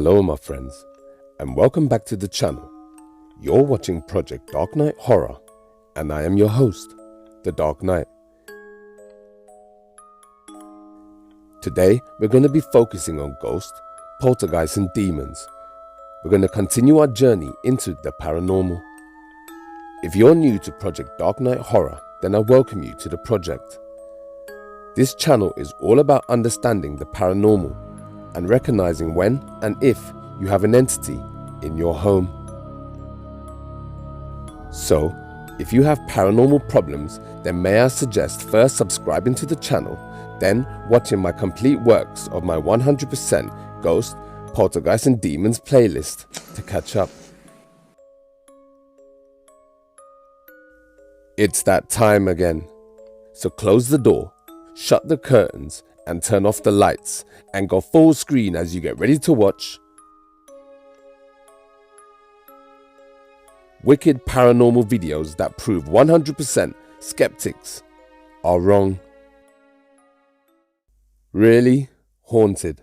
Hello my friends, and welcome back to the channel. You're watching Project Darkknight Horror, and I am your host, The Dark Knight. Today we're going to be focusing on ghosts, poltergeists and demons. We're going to continue our journey into the paranormal. If you're new to Project Darkknight Horror, then I welcome you to the project. This channel is all about understanding the paranormal and recognizing when and if you have an entity in your home. So, if you have paranormal problems, then may I suggest first subscribing to the channel, then watching my complete works of my 100% Ghost, Poltergeist and Demons playlist to catch up. It's that time again. So close the door, shut the curtains and turn off the lights and go full screen as you get ready to watch wicked paranormal videos that prove 100% skeptics are wrong. Really haunted.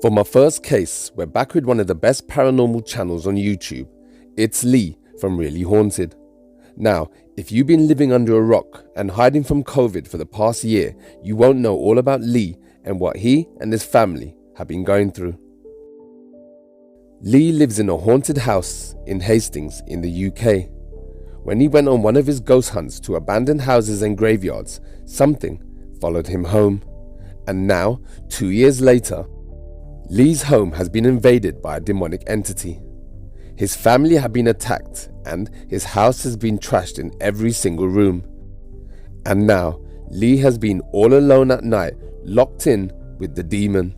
For my first case, we're back with one of the best paranormal channels on YouTube. It's Lee from Really Haunted. Now, if you've been living under a rock and hiding from COVID for the past year, you won't know all about Lee and what he and his family have been going through. Lee lives in a haunted house in Hastings in the UK. When he went on one of his ghost hunts to abandoned houses and graveyards, something followed him home. And now, 2 years later, Lee's home has been invaded by a demonic entity. His family have been attacked and his house has been trashed in every single room. And now, Lee has been all alone at night, locked in with the demon.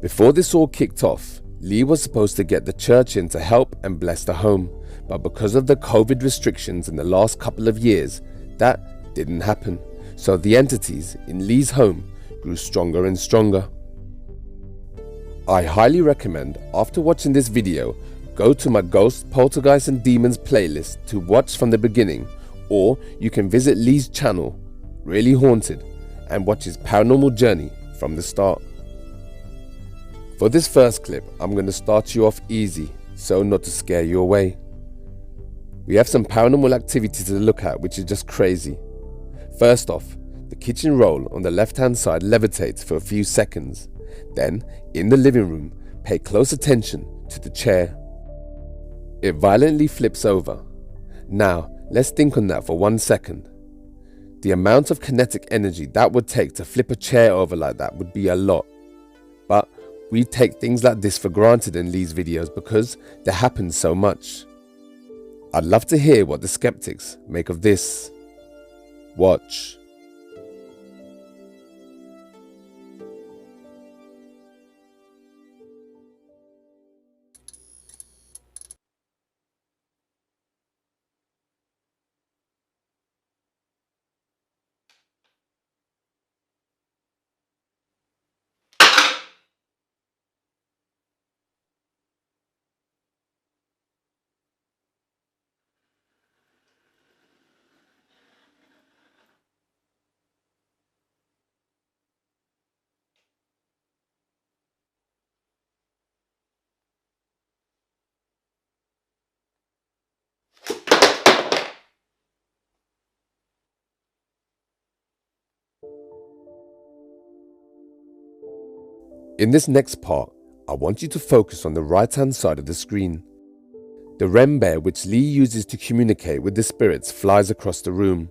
Before this all kicked off, Lee was supposed to get the church in to help and bless the home, but because of the COVID restrictions in the last couple of years, that didn't happen. So the entities in Lee's home grew stronger and stronger. I highly recommend, after watching this video, go to my Ghost, Poltergeist and Demons playlist to watch from the beginning, or you can visit Lee's channel, Really Haunted, and watch his paranormal journey from the start. For this first clip, I'm going to start you off easy, so not to scare you away. We have some paranormal activity to look at which is just crazy. First off, the kitchen roll on the left hand side levitates for a few seconds. Then, in the living room, pay close attention to the chair. It violently flips over. Now, let's think on that for 1 second. The amount of kinetic energy that would take to flip a chair over like that would be a lot. But we take things like this for granted in Lee's videos because they happen so much. I'd love to hear what the skeptics make of this. Watch. In this next part, I want you to focus on the right hand side of the screen. The REM bear which Lee uses to communicate with the spirits flies across the room.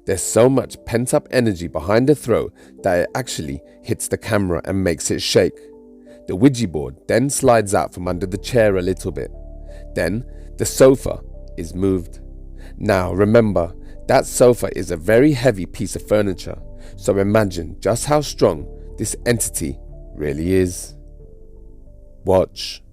There's so much pent up energy behind the throw that it actually hits the camera and makes it shake. The Ouija board then slides out from under the chair a little bit. Then the sofa is moved. Now remember, that sofa is a very heavy piece of furniture, so imagine just how strong this entity really is. Watch.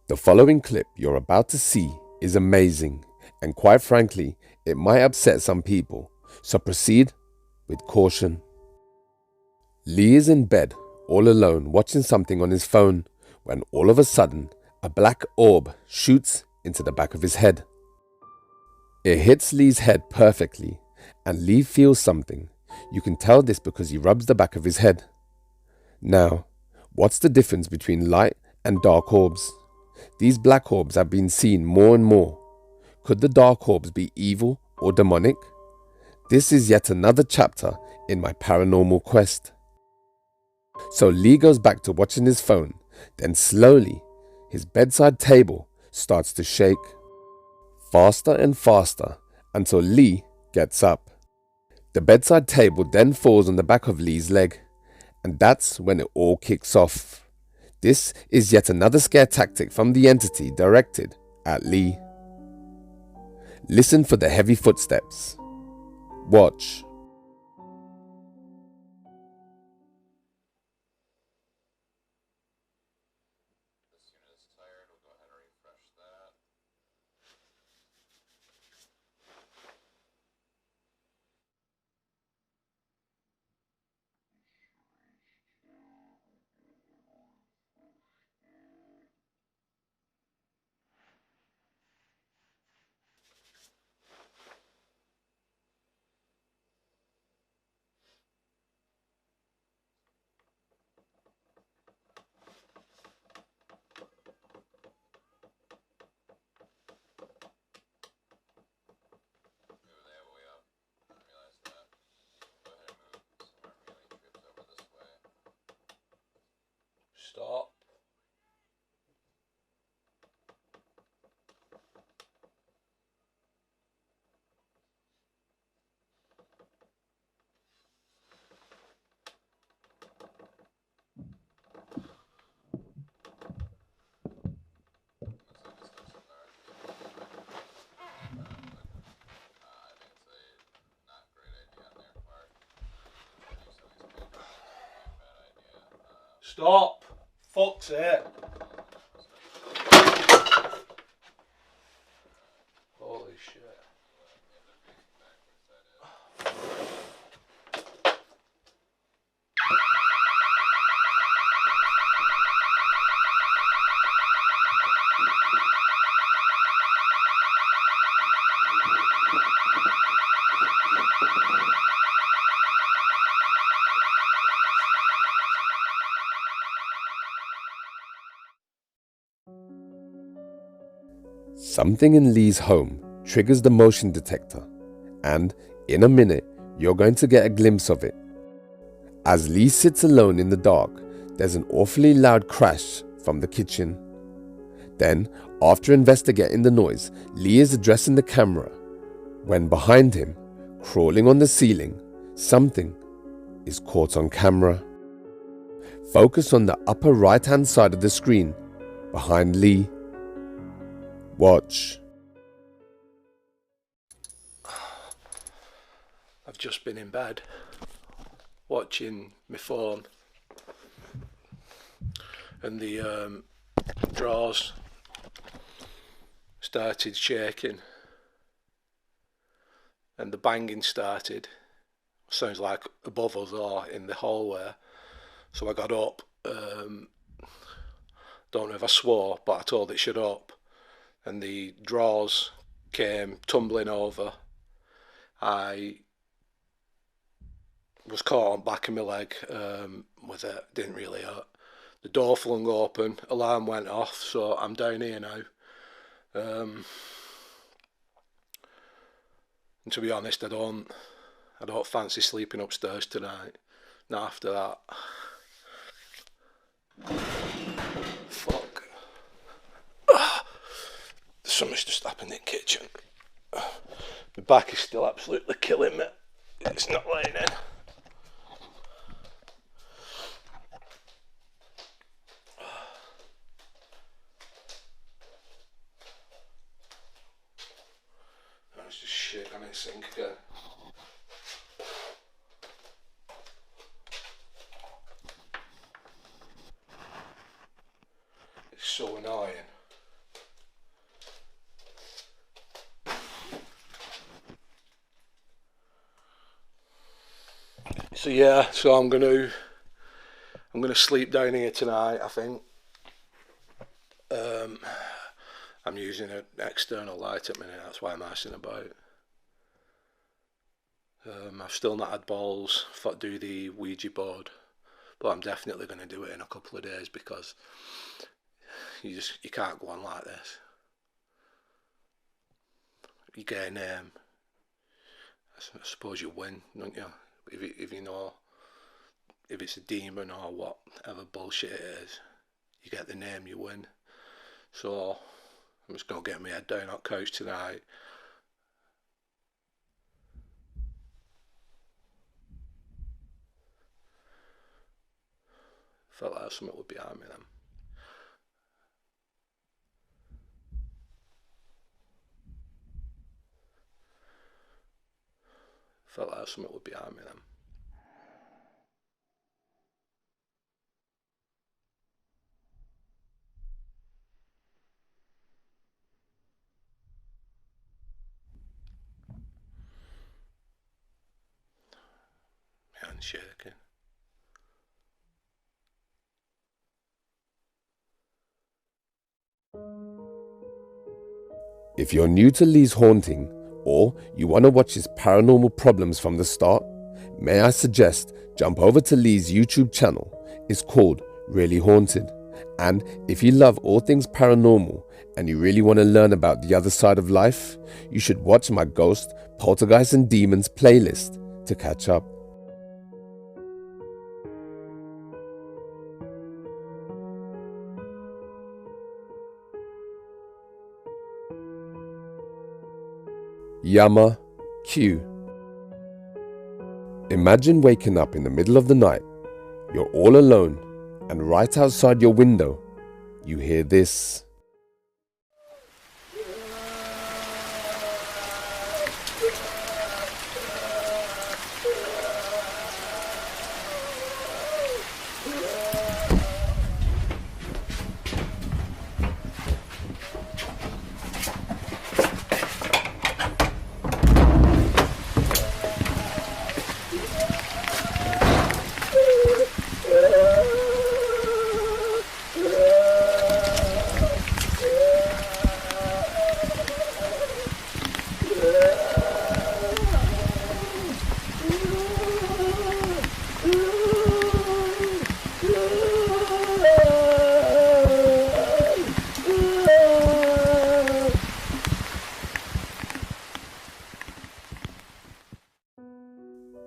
The following clip you're about to see is amazing, and quite frankly, it might upset some people, so proceed with caution. Lee is in bed, all alone, watching something on his phone, when all of a sudden, a black orb shoots into the back of his head. It hits Lee's head perfectly, and Lee feels something. You can tell this because he rubs the back of his head. Now, what's the difference between light and dark orbs? These black orbs have been seen more and more. Could the dark orbs be evil or demonic? This is yet another chapter in my paranormal quest. So Lee goes back to watching his phone, then slowly, his bedside table starts to shake. Faster and faster until Lee gets up. The bedside table then falls on the back of Lee's leg, and that's when it all kicks off. This is yet another scare tactic from the entity directed at Lee. Listen for the heavy footsteps. Watch. Stop. Stop. Fuck's sake. Holy shit. Something in Lee's home triggers the motion detector, and in a minute, you're going to get a glimpse of it. As Lee sits alone in the dark, there's an awfully loud crash from the kitchen. Then, after investigating the noise, Lee is addressing the camera when behind him, crawling on the ceiling, something is caught on camera. Focus on the upper right-hand side of the screen behind Lee. Watch. I've just been in bed watching my phone, and the drawers started shaking and the banging started. Sounds like above us or in the hallway. So I got up. Don't know if I swore, but I told it shut up, and the drawers came tumbling over. I was caught on the back of my leg with it. Didn't really hurt. The door flung open, alarm went off, so I'm down here now. And to be honest, I don't fancy sleeping upstairs tonight. Not after that. Fuck. Something's just happened in the kitchen. My back is still absolutely killing me. It's not laying in. It's just shit. I'm in sync again. so annoying. So yeah, so I'm gonna sleep down here tonight, I think. I'm using an external light at the minute, that's why I'm asking about. I've still not had balls to do the Ouija board, but I'm definitely going to do it in a couple of days because you can't go on like this. You get a name, I suppose you win, don't you? If you know if it's a demon or whatever bullshit it is, you get the name, you win. So I'm just going to get my head down on the couch tonight. Felt like something would be behind me then. Felt like something would be behind me then. My hand's shaking. If you're new to Lee's haunting, or you want to watch his paranormal problems from the start, may I suggest jump over to Lee's YouTube channel. It's called Really Haunted. And if you love all things paranormal and you really want to learn about the other side of life, you should watch my Ghost, Poltergeist and Demons playlist to catch up. Yama Q. Imagine waking up in the middle of the night. You're all alone, and right outside your window, you hear this.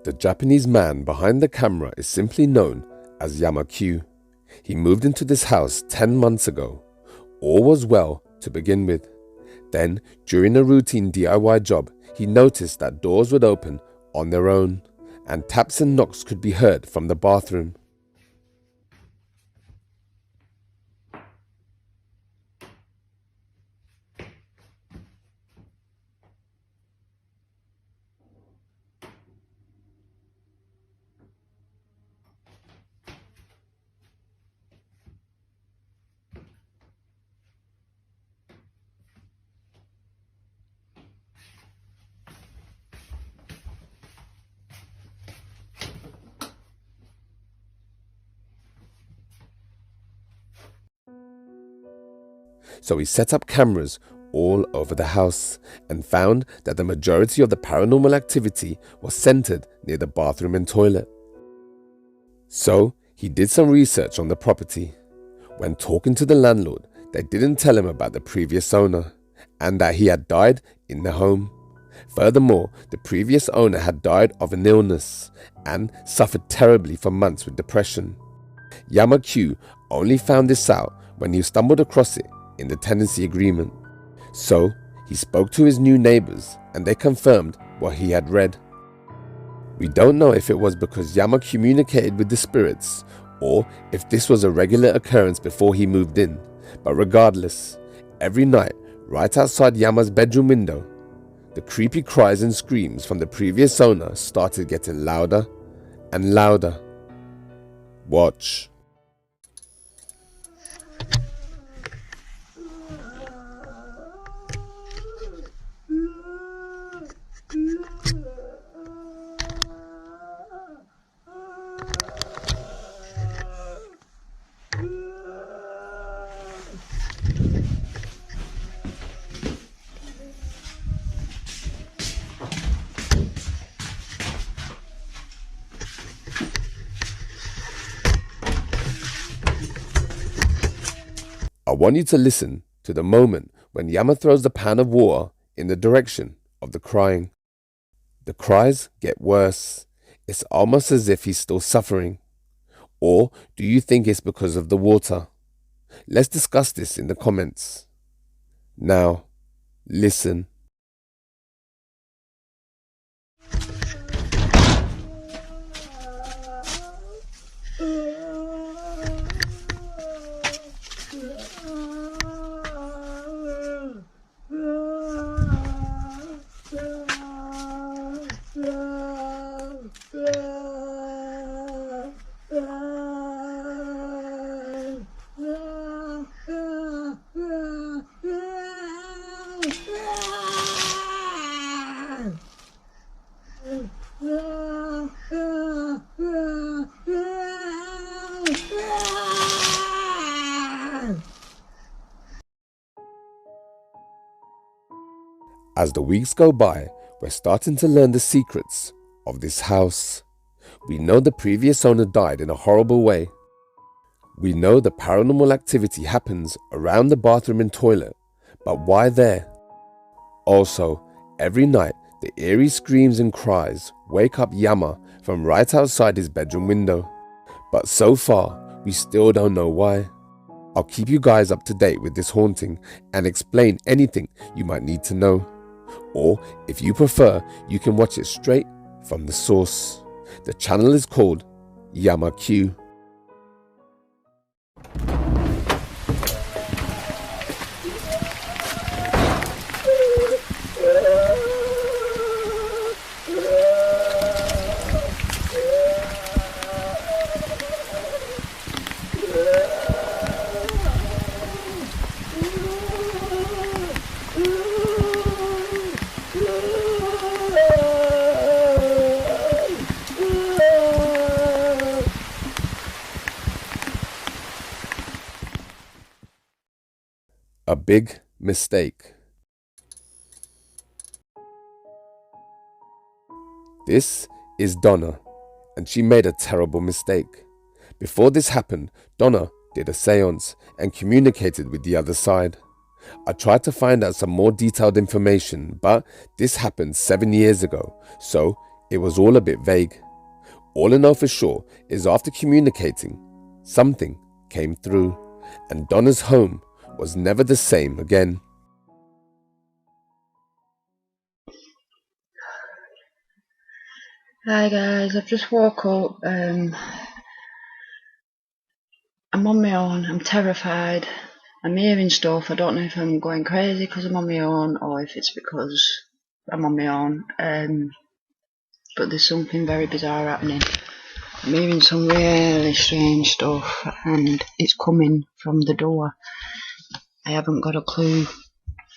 The Japanese man behind the camera is simply known as Yama Q. He moved into this house 10 months ago. All was well to begin with. Then, during a routine DIY job, he noticed that doors would open on their own, and taps and knocks could be heard from the bathroom. So he set up cameras all over the house and found that the majority of the paranormal activity was centered near the bathroom and toilet. So he did some research on the property. When talking to the landlord, they didn't tell him about the previous owner and that he had died in the home. Furthermore, the previous owner had died of an illness and suffered terribly for months with depression. Yama Q only found this out when he stumbled across it in the tenancy agreement. So he spoke to his new neighbors and they confirmed what he had read. We don't know if it was because Yama communicated with the spirits or if this was a regular occurrence before he moved in, but regardless, every night right outside Yama's bedroom window, the creepy cries and screams from the previous owner started getting louder and louder. Watch. I want you to listen to the moment when Yama throws the pan of water in the direction of the crying. The cries get worse. It's almost as if he's still suffering. Or do you think it's because of the water? Let's discuss this in the comments. Now, listen. As the weeks go by, we're starting to learn the secrets of this house. We know the previous owner died in a horrible way. We know the paranormal activity happens around the bathroom and toilet, but why there? Also, every night the eerie screams and cries wake up Yama from right outside his bedroom window. But so far, we still don't know why. I'll keep you guys up to date with this haunting and explain anything you might need to know. Or, if you prefer, you can watch it straight from the source. The channel is called Yama Q. A big mistake. This is Donna, and she made a terrible mistake. Before this happened, Donna did a seance and communicated with the other side. I tried to find out some more detailed information, but this happened 7 years ago, so it was all a bit vague. All I know for sure is after communicating, something came through, and Donna's home was never the same again. Hi guys, I've just woke up. I'm on my own. I'm terrified. I'm hearing stuff. I don't know if I'm going crazy because I'm on my own or if it's because I'm on my own. But there's something very bizarre happening. I'm hearing some really strange stuff and it's coming from the door. I haven't got a clue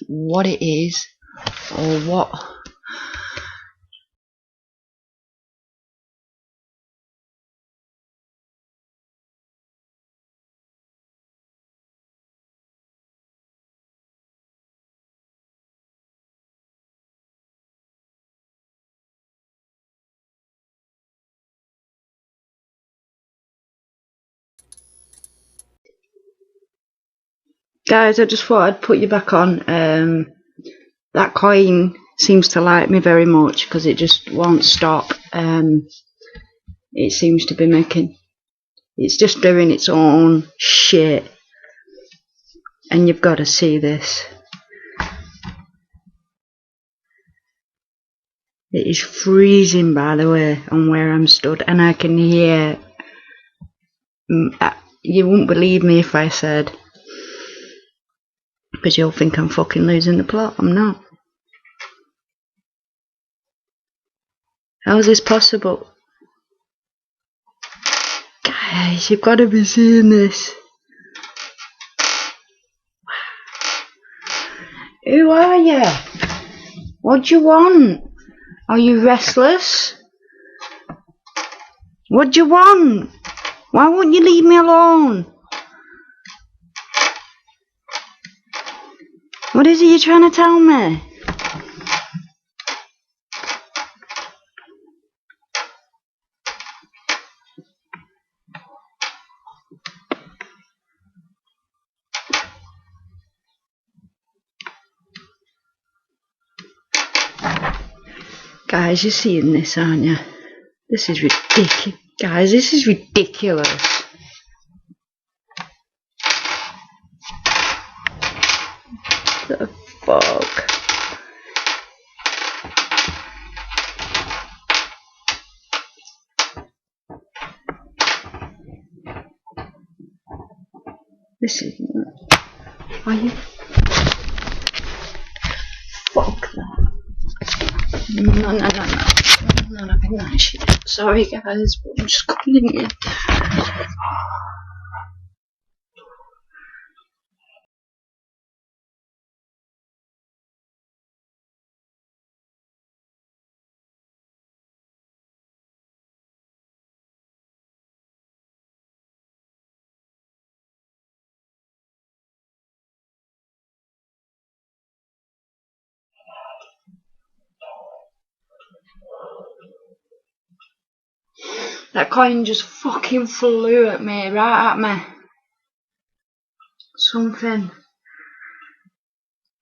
what it is or what. Guys, I just thought I'd put you back on. That coin seems to like me very much because it just won't stop. It seems to be it's just doing its own shit. And you've got to see this. It is freezing, by the way, on where I'm stood, and I can hear. You wouldn't believe me if I said, because you'll think I'm fucking losing the plot. I'm not. How is this possible? Guys, you've got to be seeing this. Who are you? What do you want? Are you restless? What do you want? Why won't you leave me alone? What is it you're trying to tell me? Guys, you're seeing this, aren't you? This is ridiculous. Guys, this is ridiculous. What the fuck? This is... Are you... Fuck that. No, nothing that shit. Sorry guys, but I'm just coming in here. That coin just fucking flew at me, right at me. Something.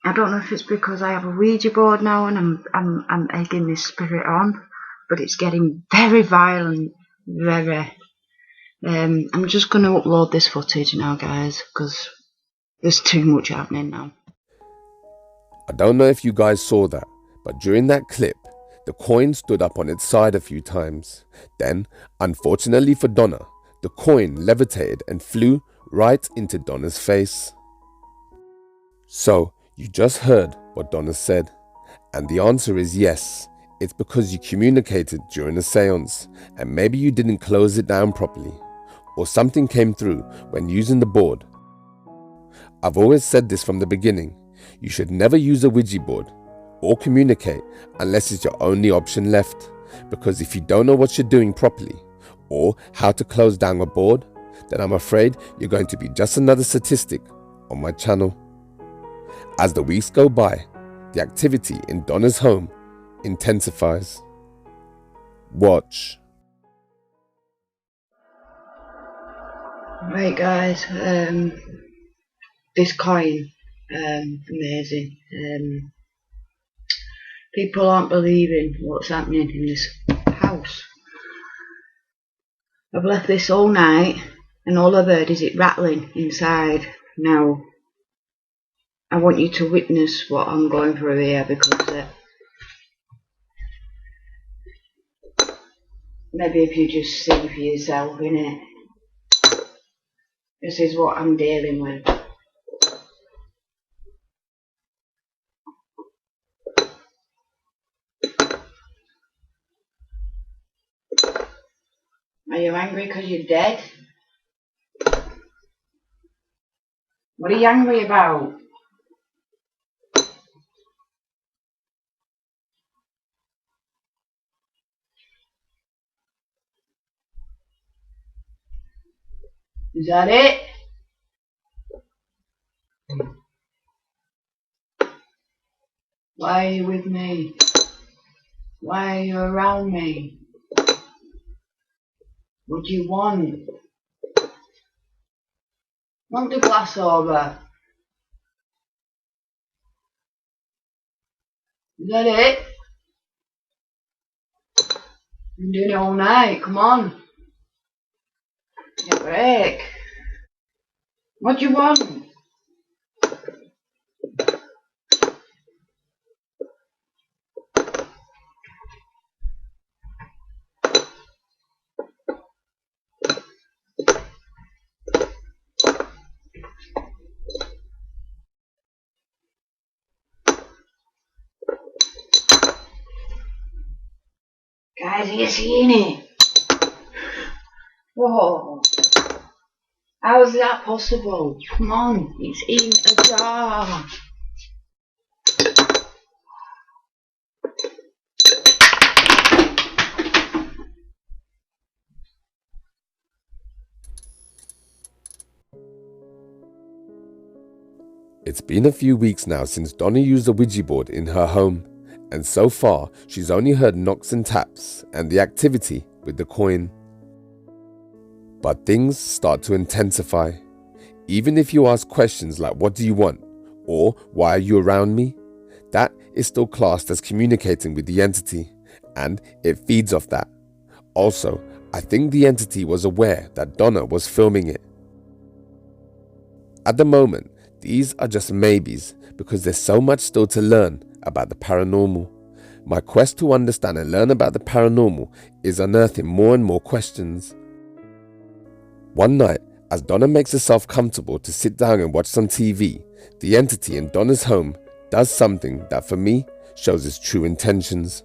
I don't know if it's because I have a Ouija board now and I'm egging this spirit on, but it's getting very violent, very. I'm just going to upload this footage now, guys, because there's too much happening now. I don't know if you guys saw that, but during that clip, the coin stood up on its side a few times. Then, unfortunately for Donna, the coin levitated and flew right into Donna's face. So, you just heard what Donna said. And the answer is yes. It's because you communicated during a seance, and maybe you didn't close it down properly, or something came through when using the board. I've always said this from the beginning. You should never use a Ouija board or communicate unless it's your only option left, because if you don't know what you're doing properly or how to close down a board, then I'm afraid you're going to be just another statistic on my channel. As the weeks go by, the activity in Donna's home intensifies. Watch. Right guys, this coin, amazing. People aren't believing what's happening in this house. I've left this all night and all I've heard is it rattling inside. Now, I want you to witness what I'm going through here, because maybe if you just see for yourself, innit? This is what I'm dealing with. Are you angry because you're dead? What are you angry about? Is that it? Why are you with me? Why are you around me? What do you want? Want the glass over? Is that it? I'm doing it all night, come on. Get a break. What do you want? Guys, are you seeing it? Whoa. How is that possible? Come on, it's in a jar. It's been a few weeks now since Donna used a Ouija board in her home, and so far she's only heard knocks and taps and the activity with the coin. But things start to intensify. Even if you ask questions like "what do you want?" or "why are you around me?", that is still classed as communicating with the entity, and it feeds off that. Also, I think the entity was aware that Donna was filming it. At the moment, these are just maybes because there's so much still to learn about the paranormal. My quest to understand and learn about the paranormal is unearthing more and more questions. One night, as Donna makes herself comfortable to sit down and watch some TV, the entity in Donna's home does something that for me shows its true intentions.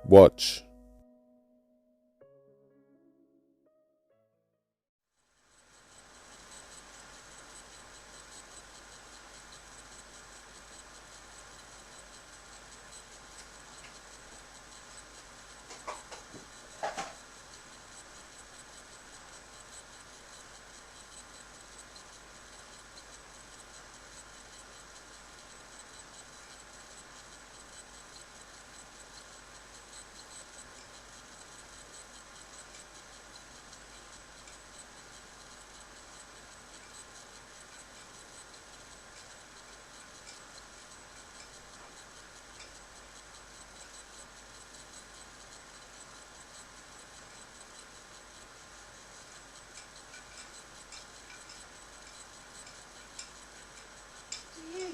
Watch.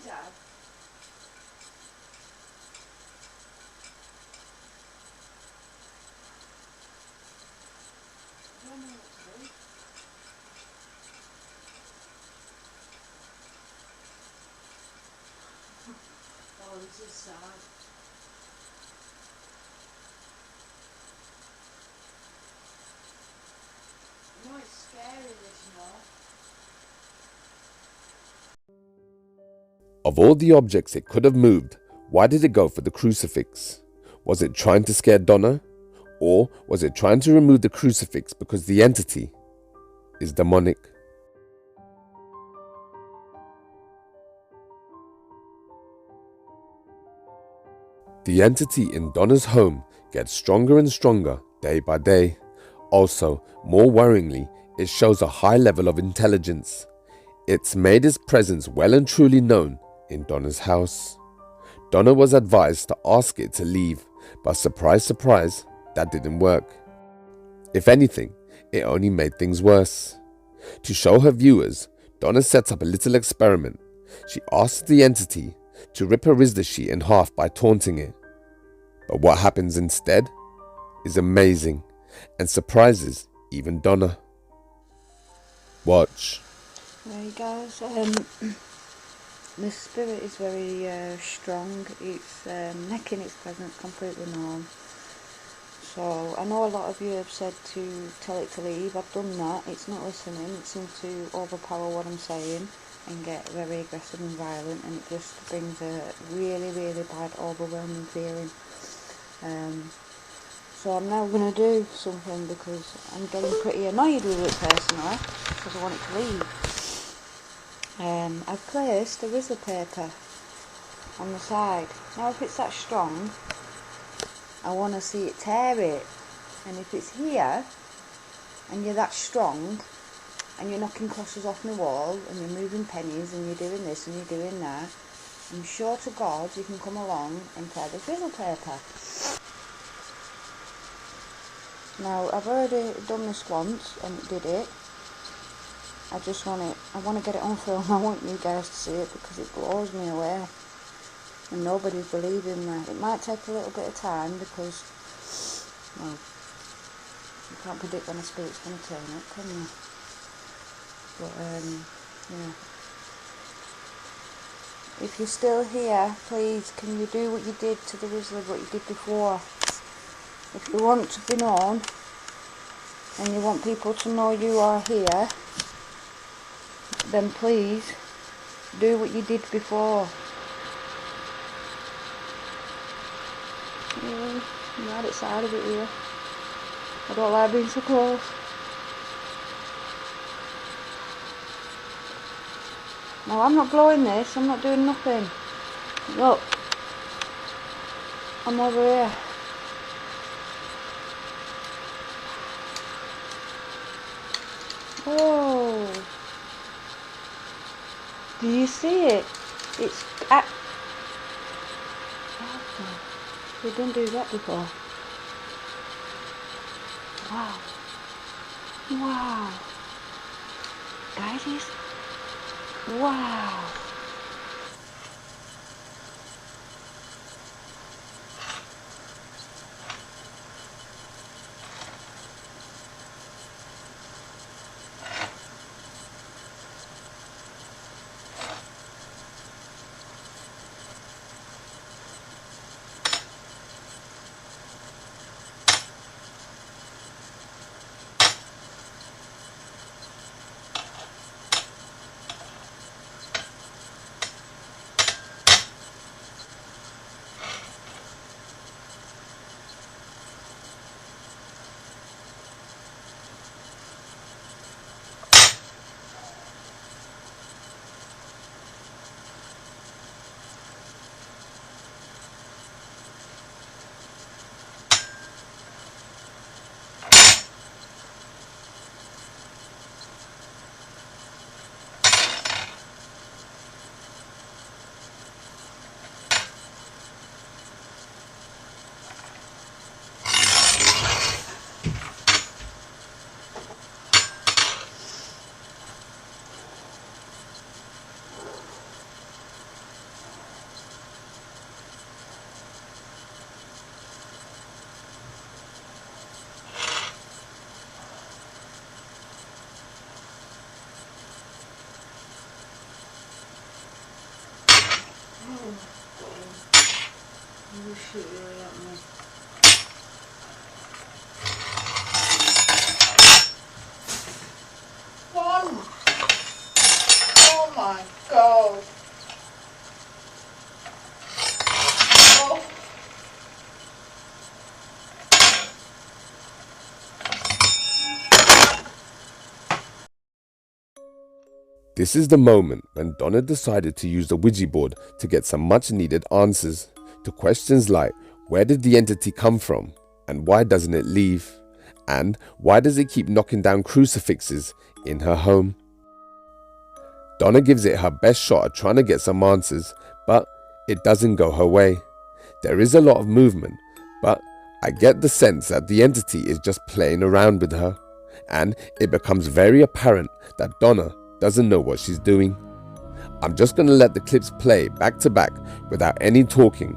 Dad? I don't know what to do. Oh, this is sad. You know it's scary, this, you know. Of all the objects it could have moved, why did it go for the crucifix? Was it trying to scare Donna? Or was it trying to remove the crucifix because the entity is demonic? The entity in Donna's home gets stronger and stronger day by day. Also, more worryingly, it shows a high level of intelligence. It's made its presence well and truly known in Donna's house. Donna was advised to ask it to leave, but surprise, surprise, that didn't work. If anything, it only made things worse. To show her viewers, Donna sets up a little experiment. She asks the entity to rip her Rizda sheet in half by taunting it. But what happens instead is amazing and surprises even Donna. Watch. Right guys, the spirit is very strong. It's making its presence completely known. So I know a lot of you have said to tell it to leave. I've done that. It's not listening. It seems to overpower what I'm saying and get very aggressive and violent, and it just brings a really, really bad, overwhelming feeling. So I'm now going to do something because I'm getting pretty annoyed with it personally because I want it to leave. I've placed a Rizla paper on the side. Now if it's that strong, I want to see it tear it. And if it's here, and you're that strong, and you're knocking crosses off my wall, and you're moving pennies, and you're doing this and you're doing that, I'm sure to God you can come along and tear this Rizla paper. Now I've already done this once and it did it. I want to get it on film. I want you guys to see it because it blows me away and nobody's believing me. It might take a little bit of time because, well, you can't predict when a spirit's going to turn up, can you? But yeah, if you're still here, please can you do what you did to the Rizla, what you did before? If you want to be known and you want people to know you are here, then please do what you did before. I'm right outside of it here. I don't like being so close. No, I'm not blowing this, I'm not doing nothing. Look, I'm over here. Oh, do you see it? It's We didn't do that before. Wow. Wow. Guys, wow. Oh my god. Oh. This is the moment when Donna decided to use the Ouija board to get some much needed answers to questions like, where did the entity come from and why doesn't it leave? And why does it keep knocking down crucifixes in her home? Donna gives it her best shot at trying to get some answers, but it doesn't go her way. There is a lot of movement, but I get the sense that the entity is just playing around with her, and it becomes very apparent that Donna doesn't know what she's doing. I'm just going to let the clips play back to back without any talking,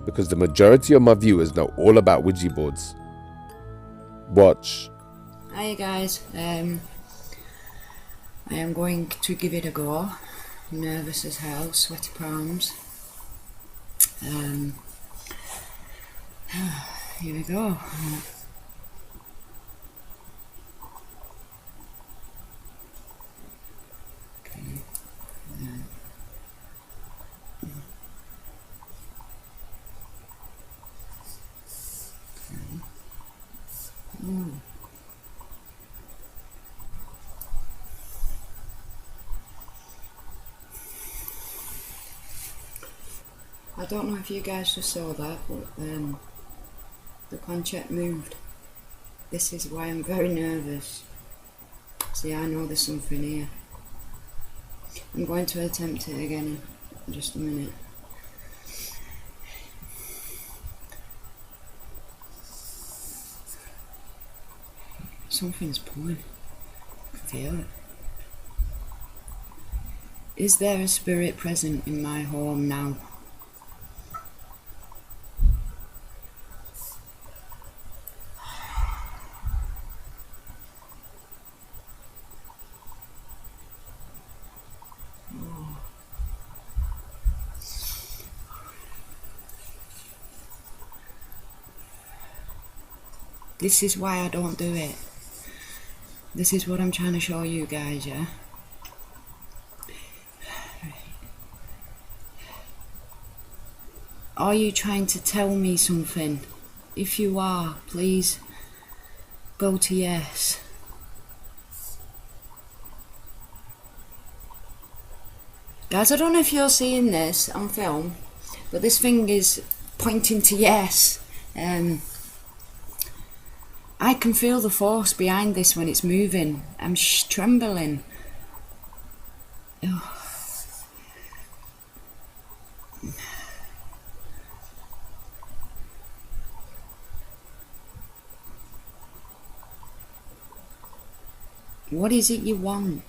because the majority of my viewers know all about Ouija boards. Watch. Hi guys, I am going to give it a go. Nervous as hell, sweaty palms. Here we go. I don't know if you guys just saw that, but the planchette moved. This is why I'm very nervous. See, I know there's something here. I'm going to attempt it again in just a minute. Something's pulling. I can feel it. Is there a spirit present in my home now? This is why I don't do it. This is what I'm trying to show you guys, yeah? Are you trying to tell me something? If you are, please go to yes. Guys, I don't know if you're seeing this on film, but this thing is pointing to yes. I can feel the force behind this when it's moving. I'm trembling. Oh. What is it you want?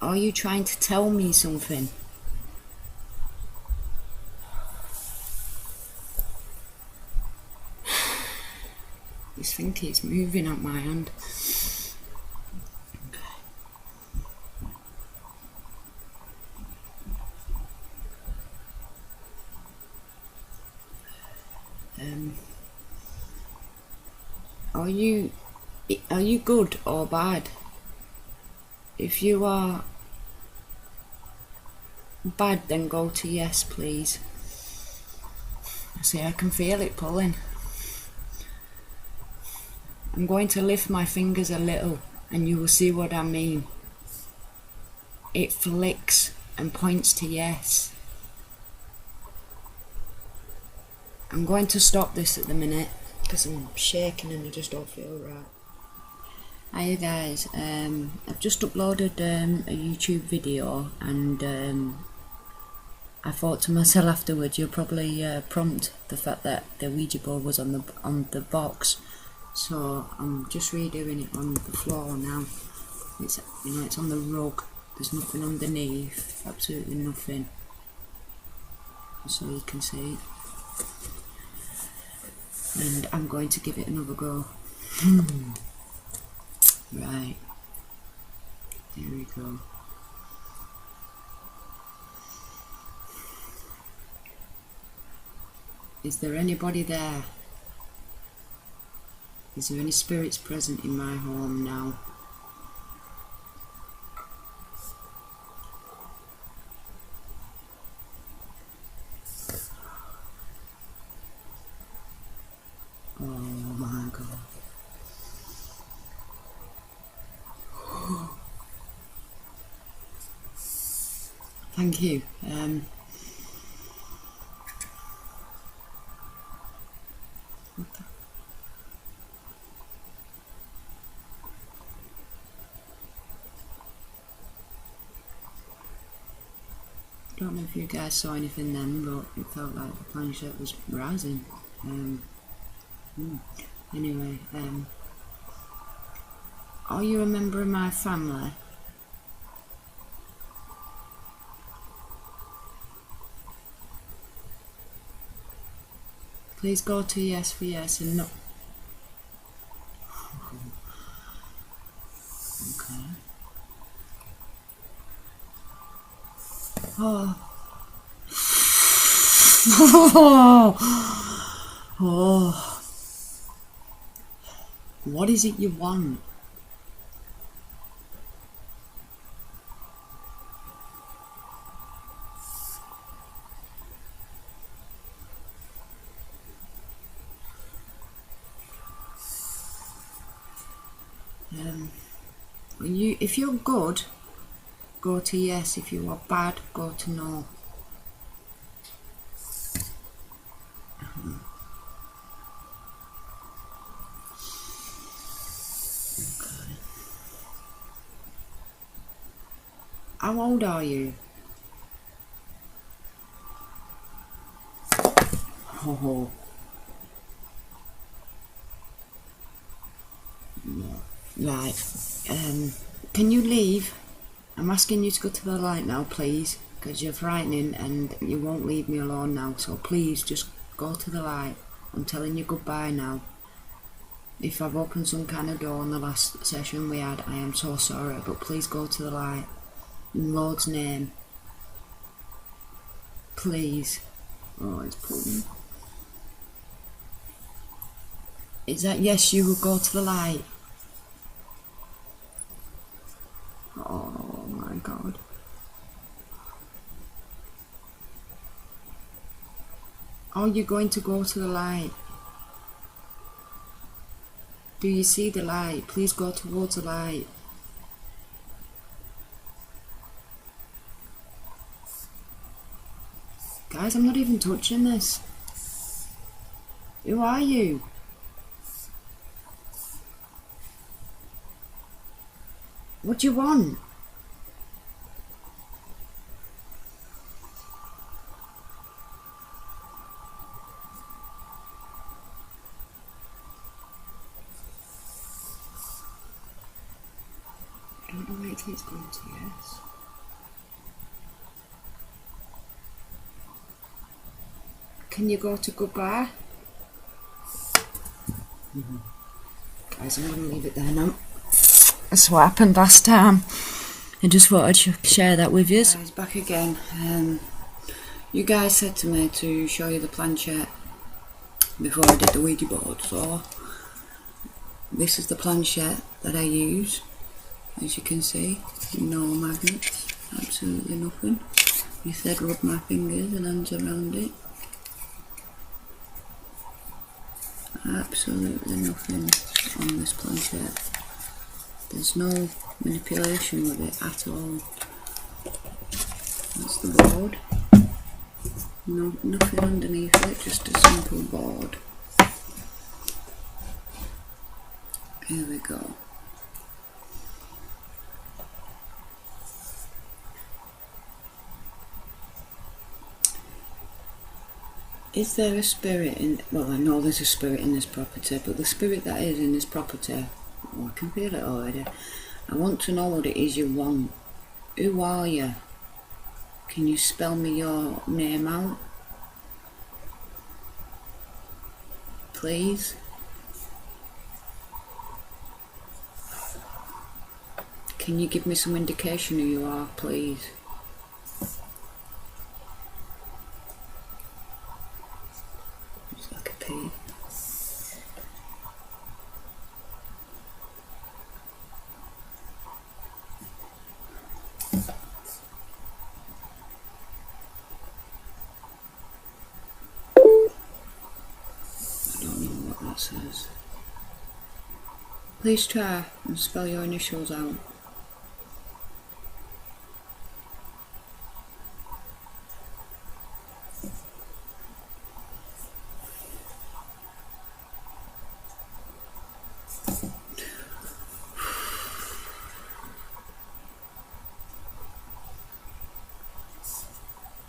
Are you trying to tell me something? This thing keeps moving at my hand. Are you good or bad? If you are bad, then go to yes, please. See, I can feel it pulling. I'm going to lift my fingers a little and you will see what I mean. It flicks and points to yes. I'm going to stop this at the minute because I'm shaking and I just don't feel right. Hiya guys, I've just uploaded a YouTube video and I thought to myself afterwards, you'll probably prompt the fact that the Ouija board was on the box, so I'm just redoing it on the floor now. It's, you know, it's on the rug. There's nothing underneath, absolutely nothing, so you can see. And I'm going to give it another go. Right, here we go. Is there anybody there? Is there any spirits present in my home now? Oh my God. Thank you. What the? I don't know if you guys saw anything then, but it felt like the planchette was rising. Anyway, are you a member of my family? Please go to yes for yes and no. Okay. Oh. Oh. What is it you want? If you're good, go to yes. If you are bad, go to no. Okay. How old are you? Oh. Right. Can you leave? I'm asking you to go to the light now, please, because you're frightening and you won't leave me alone now, so please just go to the light. I'm telling you goodbye now. If I've opened some kind of door in the last session we had, I am so sorry, but please go to the light. In Lord's name. Please. Oh, it's pulling. Is that yes, you will go to the light? Oh my God. Are you going to go to the light? Do you see the light? Please go towards the light. Guys, I'm not even touching this. Who are you? What do you want? Wait till it's going to yes. Can you go to goodbye? Guys, I'm going to leave it there now. That's what happened last time. I just thought I'd share that with you. Guys, back again. You guys said to me to show you the planchette before I did the Ouija board, so this is the planchette that I use. As you can see, no magnets, absolutely nothing. You said rub my fingers and hands around it. Absolutely nothing on this planchette. There's no manipulation with it at all. That's the board. No, nothing underneath it, just a simple board. Here we go. Is there a spirit in... Well, I know there's a spirit in this property, but the spirit that is in this property, oh, I can feel it already. I want to know what it is you want. Who are you? Can you spell me your name out? Please? Can you give me some indication who you are, please? It's like a pea. I don't know what that says. Please try and spell your initials out.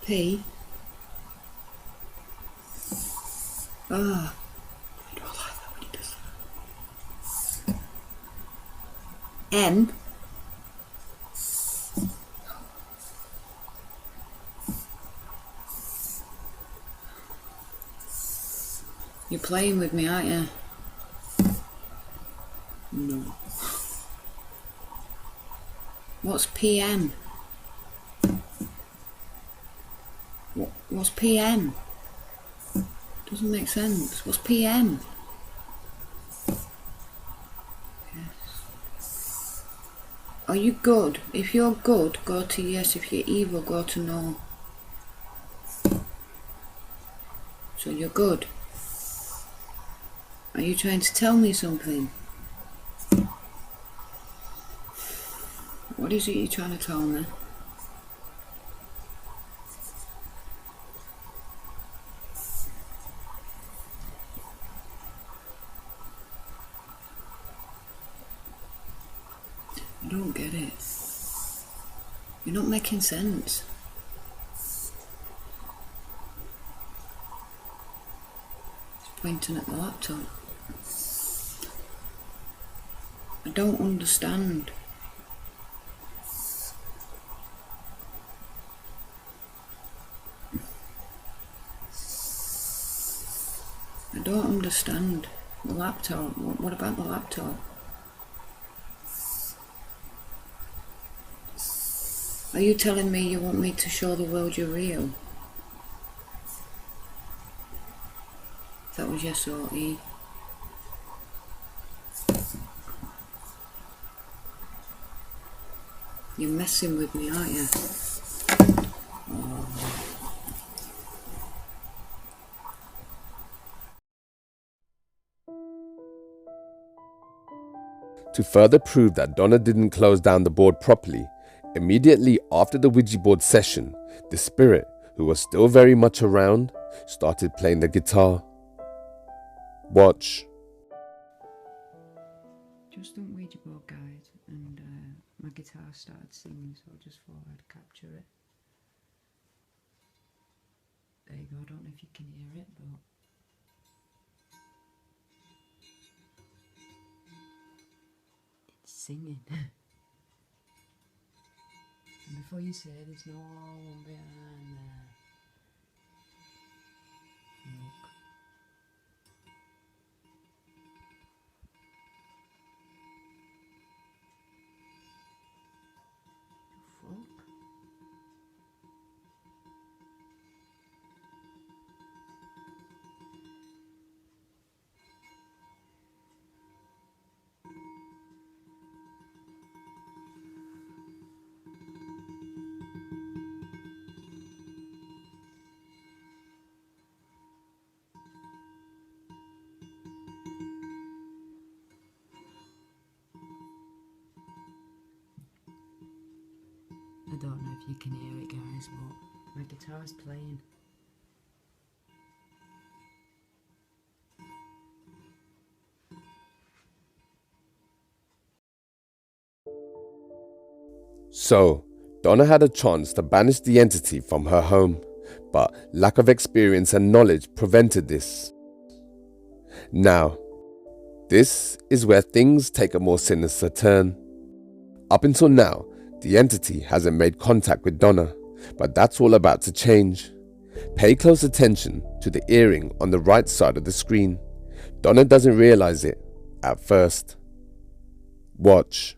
P. Ah. I don't like that when he does that. M. You're playing with me, aren't you? No. What's PM? What's PM? Doesn't make sense. What's PM? Yes. Are you good? If you're good, go to yes. If you're evil, go to no. So you're good. Are you trying to tell me something? What is it you're trying to tell me? I don't get it. You're not making sense. It's pointing at the laptop. I don't understand. I don't understand. The laptop. What about the laptop? Are you telling me you want me to show the world you're real? That was yes or E. You're messing with me, aren't you? Oh. To further prove that Donna didn't close down the board properly, immediately after the Ouija board session, the spirit, who was still very much around, started playing the guitar. Watch. Just on Ouija board, guide, and my guitar started singing, so I just thought I'd capture it. There you go. I don't know if you can hear it, but it's singing. before you say there's no one behind there. Look. Fuck. I don't know if you can hear it, guys, but my guitar's playing. So, Donna had a chance to banish the entity from her home, but lack of experience and knowledge prevented this. Now, this is where things take a more sinister turn. Up until now, the entity hasn't made contact with Donna, but that's all about to change. Pay close attention to the earring on the right side of the screen. Donna doesn't realize it at first. Watch.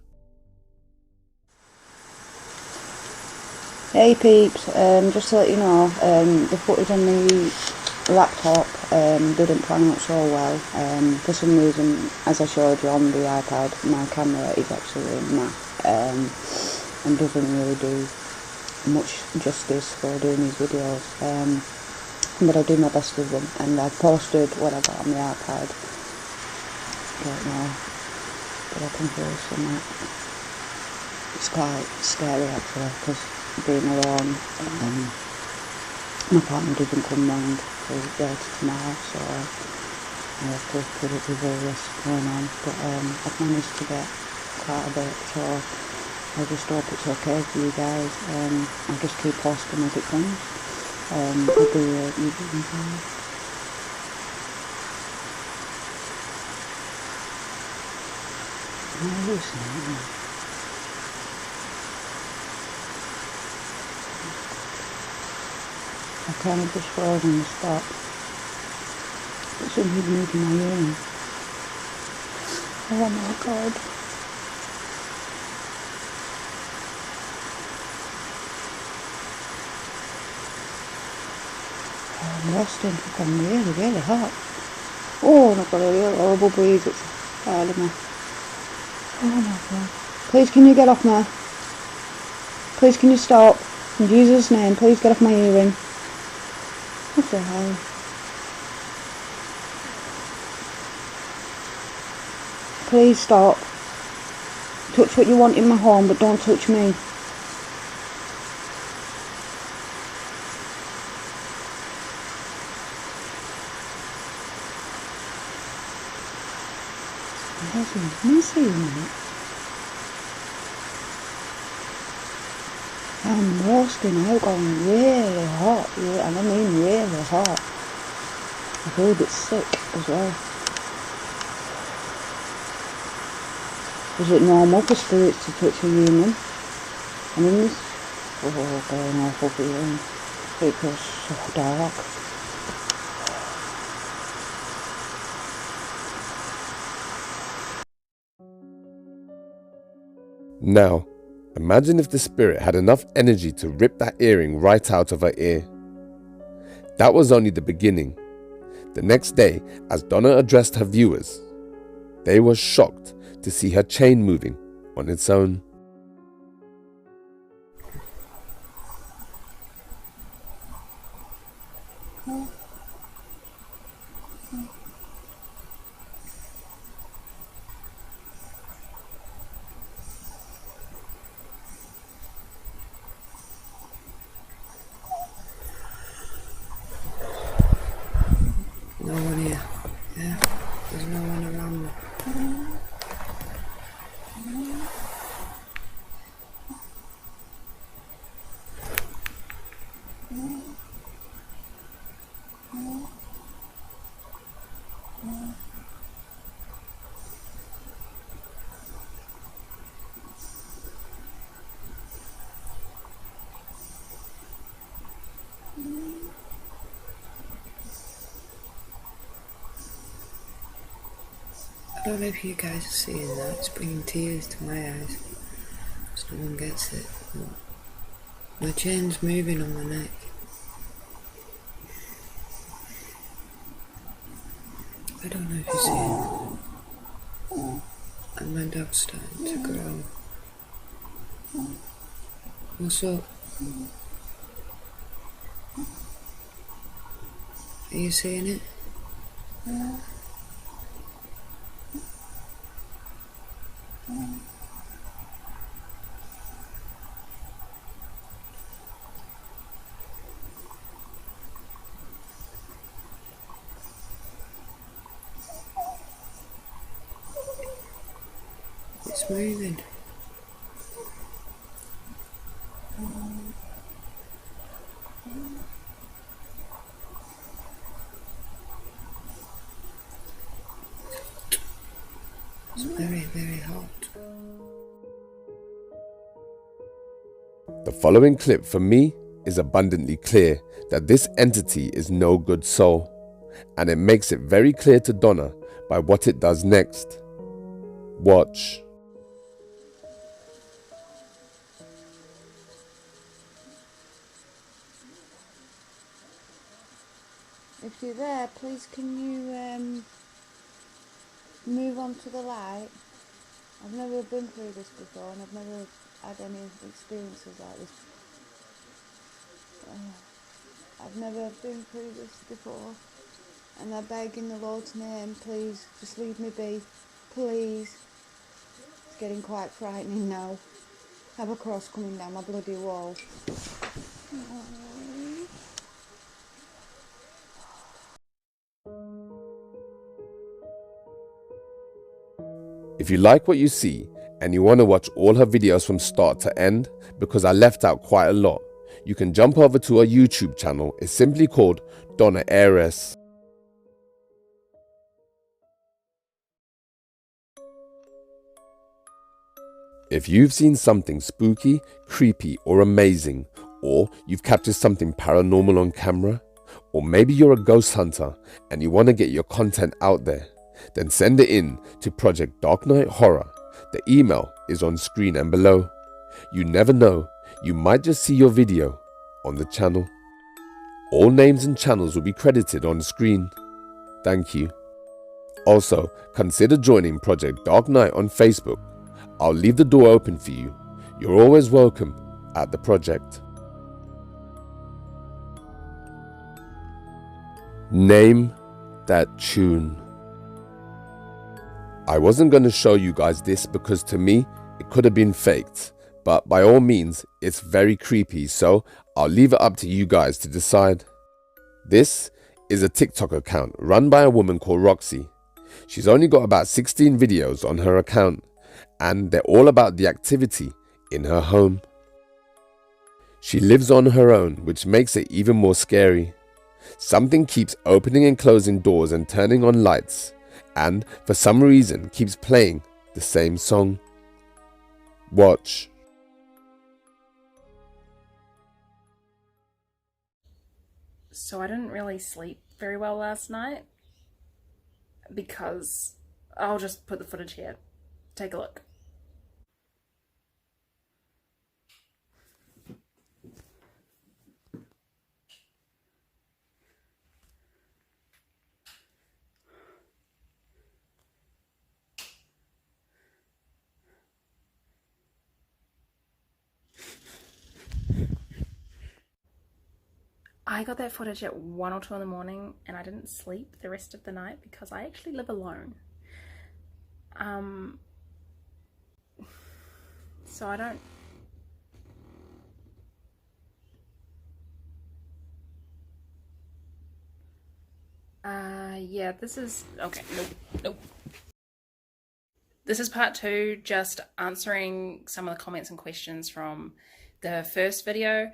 Hey peeps, just to let you know, the footage on the laptop didn't pan out so well. For some reason, as I showed you on the iPad, my camera is actually naff and doesn't really do much justice for doing these videos. But I do my best with them, and I've posted what I got on the iPad. Don't know, but I can feel something. It's quite scary actually, because being alone, my partner doesn't come round till tomorrow, so I have to put it with all this going on. But I've managed to get quite a bit, so I just hope it's okay for you guys. I'll just keep posting as it comes. I'll do a YouTube channel. I'm hallucinating. I kind of just froze on the spot. It's something moving my earring. Oh my god. Oh, I'm resting. I've gone really, really hot. Oh, and I've got a real horrible breeze that's filing me. Oh my god. Please can you get off me? Please can you stop? In Jesus' name, please get off my earring. What the hell? Please stop. Touch what you want in my home, but don't touch me. It's messy, mate. I'm roasting out, going really hot, yeah, and I mean really hot. I feel a bit sick as well. Is it normal for spirits to touch a human? I mean this, oh god, an awful feeling. It feels so dark. Now, imagine if the spirit had enough energy to rip that earring right out of her ear. That was only the beginning. The next day, as Donna addressed her viewers, they were shocked to see her chain moving on its own. No one here. Yeah, there's no one around me. I don't know if you guys are seeing that. It's bringing tears to my eyes. Just no one gets it. My chain's moving on my neck. I don't know if you're seeing it. And my dog's starting to grow. What's up? Are you seeing it? It's moving. It's very, very hot. The following clip for me is abundantly clear that this entity is no good soul, and it makes it very clear to Donna by what it does next. Watch. If you're there, please can you move on to the light? I've never been through this before and I've never had any experiences like this. I've never been through this before and I beg in the Lord's name, please, just leave me be, please. It's getting quite frightening now. I have a cross coming down my bloody wall. If you like what you see and you want to watch all her videos from start to end, because I left out quite a lot, you can jump over to her YouTube channel. It's simply called Donna Heiress. If you've seen something spooky, creepy or amazing, or you've captured something paranormal on camera, or maybe you're a ghost hunter and you want to get your content out there, then send it in to Project Darkknight Horror. The email is on screen and below. You never know, you might just see your video on the channel. All names and channels will be credited on screen. Thank you. Also, consider joining Project Darkknight on Facebook. I'll leave the door open for you. You're always welcome at the project. Name that tune. I wasn't going to show you guys this because to me it could have been faked, but by all means it's very creepy, so I'll leave it up to you guys to decide. This is a TikTok account run by a woman called Roxy. She's only got about 16 videos on her account and they're all about the activity in her home. She lives on her own, which makes it even more scary. Something keeps opening and closing doors and turning on lights, and for some reason keeps playing the same song. Watch. So I didn't really sleep very well last night because I'll just put the footage here. Take a look. I got that footage at 1 or 2 in the morning and I didn't sleep the rest of the night because I actually live alone. So I don't... yeah, this is... okay, nope. This is part 2, just answering some of the comments and questions from the first video.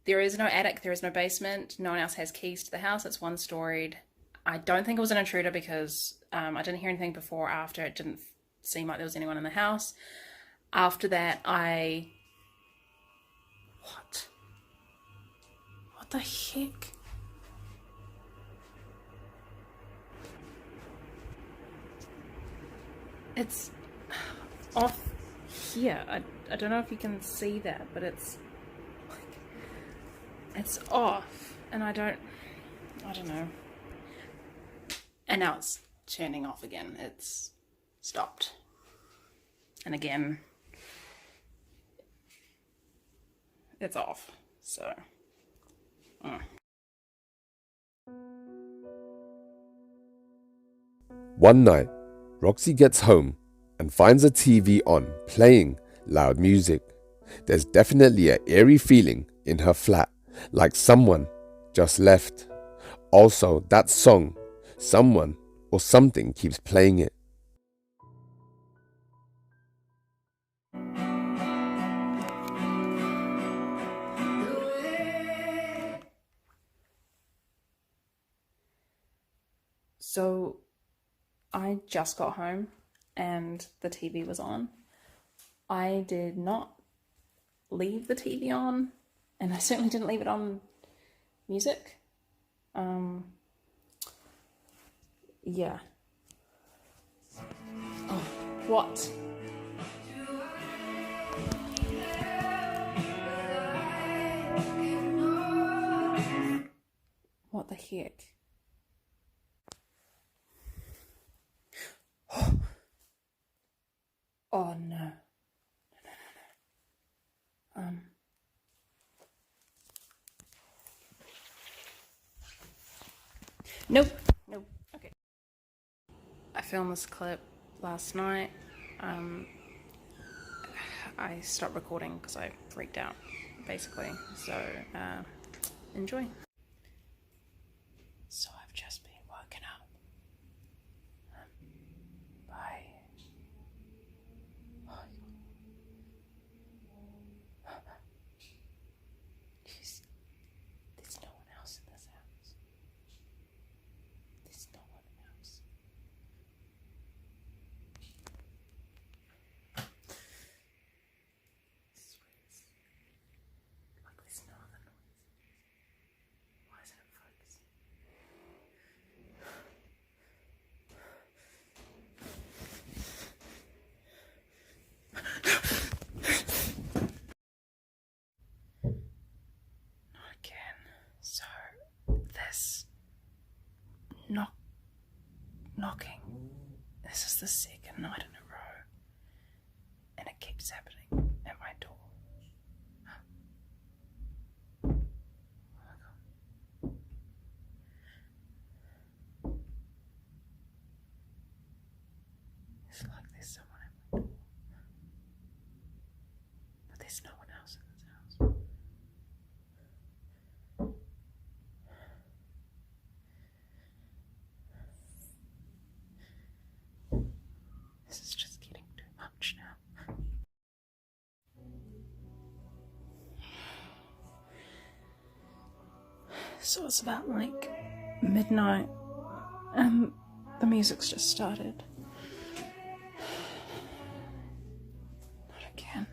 There is no attic, there is no basement, no one else has keys to the house, it's one-storied. I don't think it was an intruder because I didn't hear anything before or after, it didn't seem like there was anyone in the house. After that, What? What the heck? It's off here. I don't know if you can see that, but it's off, and I don't know. And now it's turning off again. It's stopped. And again, it's off. So, One night, Roxy gets home and finds a TV on, playing loud music. There's definitely an eerie feeling in her flat, like someone just left. Also, that song, someone or something keeps playing it. So I just got home and the TV was on. I did not leave the TV on, and I certainly didn't leave it on music. Yeah. Oh, what? What the heck? Oh no. Nope. Okay. I filmed this clip last night. I stopped recording because I freaked out, basically. So, enjoy. So I've just been woken up by... Jeez, there's no one else in this house. There's no one else. Like there's no other noise. Why isn't it focusing? Not again. So this knocking. This is the second night in a row, and it keeps happening at my door. Oh my God. It's like there's someone at my door, but there's no one else in this house. This is just getting too much now. So it's about like midnight and the music's just started. Not again.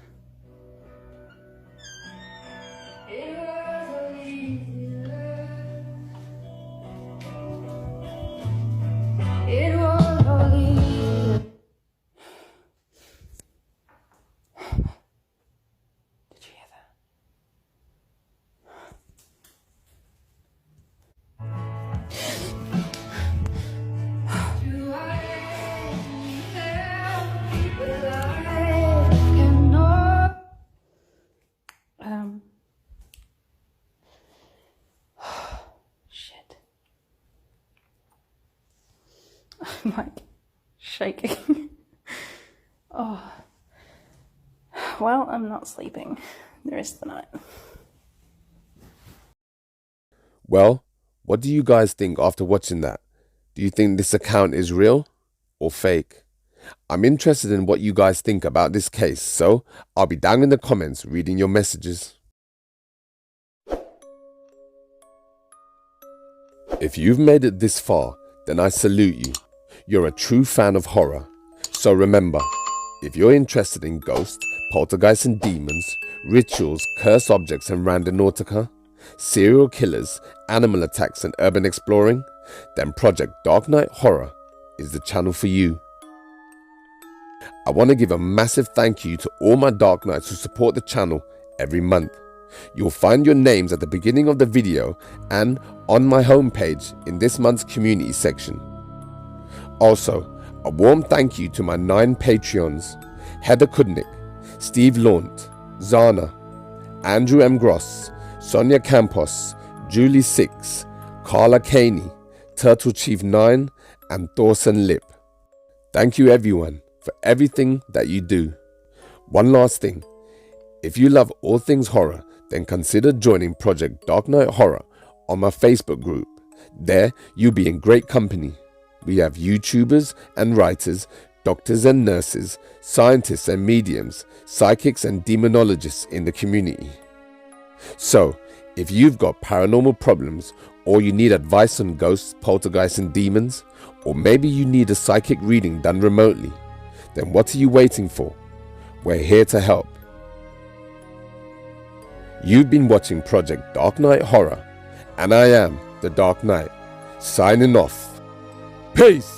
Did you hear that? Shit. I'm like shaking. Oh. Well, I'm not sleeping the rest of the night. Well, what do you guys think after watching that? Do you think this account is real or fake? I'm interested in what you guys think about this case, so I'll be down in the comments reading your messages. If you've made it this far, then I salute you. You're a true fan of horror. So remember, if you're interested in ghosts, poltergeists and demons, rituals, cursed objects and randonautica, serial killers, animal attacks and urban exploring, then Project Darkknight Horror is the channel for you. I want to give a massive thank you to all my Dark Knights who support the channel every month. You'll find your names at the beginning of the video and on my homepage in this month's community section. Also, a warm thank you to my 9 Patreons: Heather Kudnick, Steve Launt, Zana, Andrew M. Gross, Sonia Campos, Julie Six, Carla Caney, Turtle Chief 9, and Thorson Lip. Thank you everyone for everything that you do. One last thing, if you love all things horror, then consider joining Project Darkknight Horror on my Facebook group. There you'll be in great company. We have YouTubers and writers, doctors and nurses, scientists and mediums, psychics and demonologists in the community. So, if you've got paranormal problems, or you need advice on ghosts, poltergeists and demons, or maybe you need a psychic reading done remotely, then what are you waiting for? We're here to help. You've been watching Project Darkknight Horror, and I am the Dark Knight, signing off. Peace!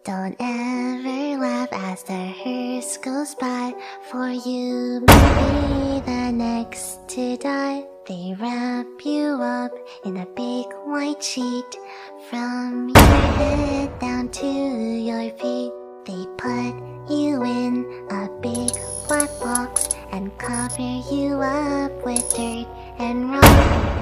Don't ever laugh as the hearse goes by, for you may be the next to die. They wrap you up in a big white sheet, from your head down to your feet. They put you in a big black box and cover you up with dirt and rock.